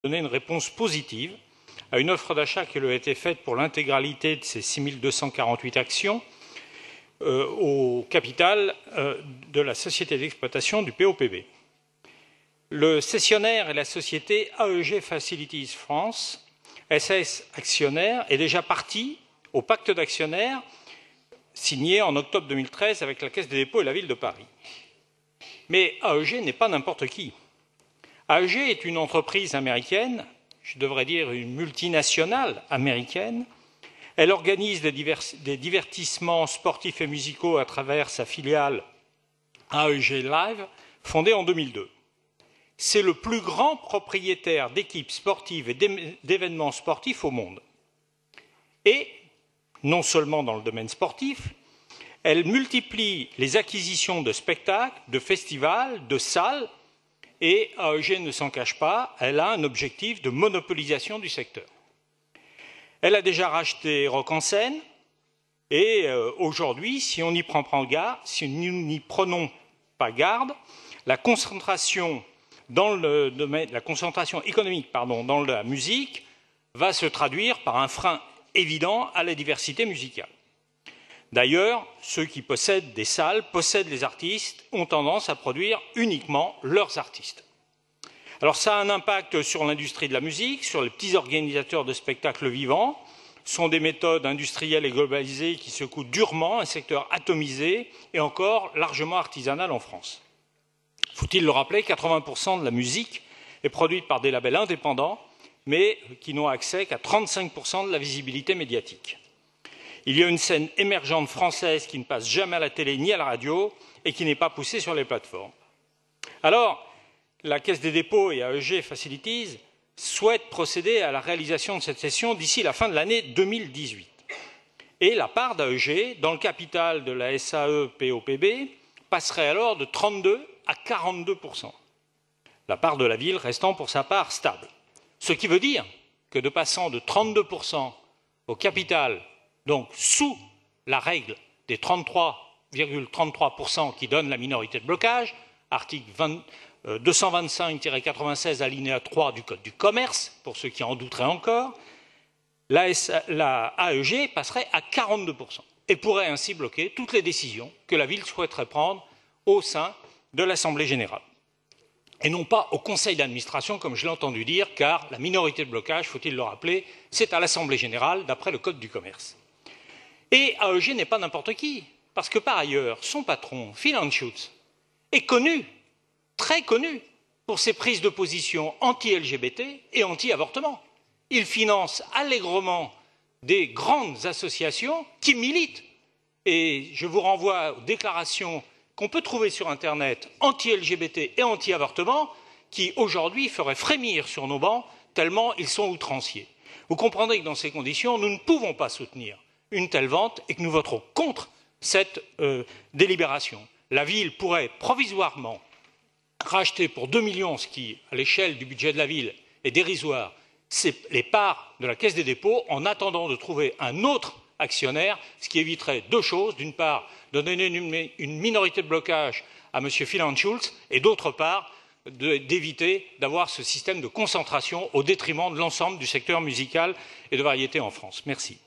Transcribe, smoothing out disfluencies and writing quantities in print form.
donner une réponse positive à une offre d'achat qui lui a été faite pour l'intégralité de ces 6248 actions au capital de la société d'exploitation du POPB. Le cessionnaire est la société AEG Facilities France, SAS actionnaire, est déjà partie au pacte d'actionnaires signé en octobre 2013 avec la Caisse des dépôts et la Ville de Paris. Mais AEG n'est pas n'importe qui. AEG est une entreprise américaine, je devrais dire une multinationale américaine. Elle organise des divertissements sportifs et musicaux à travers sa filiale AEG Live, fondée en 2002. C'est le plus grand propriétaire d'équipes sportives et d'événements sportifs au monde. Et, non seulement dans le domaine sportif, elle multiplie les acquisitions de spectacles, de festivals, de salles, et AEG ne s'en cache pas, elle a un objectif de monopolisation du secteur. Elle a déjà racheté Rock en Seine, et aujourd'hui, si on n'y prend pas garde, si nous n'y prenons pas garde, la concentration économique dans la musique va se traduire par un frein évident à la diversité musicale. D'ailleurs, ceux qui possèdent des salles, possèdent les artistes, ont tendance à produire uniquement leurs artistes. Alors ça a un impact sur l'industrie de la musique, sur les petits organisateurs de spectacles vivants. Ce sont des méthodes industrielles et globalisées qui secouent durement un secteur atomisé et encore largement artisanal en France. Faut-il le rappeler, 80% de la musique est produite par des labels indépendants, mais qui n'ont accès qu'à 35% de la visibilité médiatique. Il y a une scène émergente française qui ne passe jamais à la télé ni à la radio et qui n'est pas poussée sur les plateformes. Alors, la Caisse des dépôts et AEG Facilities souhaitent procéder à la réalisation de cette cession d'ici la fin de l'année 2018. Et la part d'AEG dans le capital de la SAE POPB passerait alors de 32 à 42%. La part de la ville restant pour sa part stable. Ce qui veut dire que de passant de 32% au capital, donc sous la règle des 33,33% qui donne la minorité de blocage, article 225-96 alinéa 3 du Code du commerce, pour ceux qui en douteraient encore, la AEG passerait à 42% et pourrait ainsi bloquer toutes les décisions que la ville souhaiterait prendre au sein de l'Assemblée générale. Et non pas au conseil d'administration, comme je l'ai entendu dire, car la minorité de blocage, faut-il le rappeler, c'est à l'Assemblée générale, d'après le Code du commerce. Et AEG n'est pas n'importe qui, parce que par ailleurs, son patron, Phil Anschutz, est connu, très connu, pour ses prises de position anti-LGBT et anti-avortement. Il finance allègrement des grandes associations qui militent. Et je vous renvoie aux déclarations qu'on peut trouver sur Internet anti-LGBT et anti-avortement, qui aujourd'hui feraient frémir sur nos bancs tellement ils sont outranciers. Vous comprendrez que dans ces conditions, nous ne pouvons pas soutenir une telle vente et que nous voterons contre cette délibération. La ville pourrait provisoirement racheter pour 2 millions, ce qui, à l'échelle du budget de la ville, est dérisoire, les parts de la Caisse des dépôts en attendant de trouver un autre actionnaire, ce qui éviterait deux choses. D'une part, de donner une minorité de blocage à M. Phil Anschutz et d'autre part, d'éviter d'avoir ce système de concentration au détriment de l'ensemble du secteur musical et de variété en France. Merci.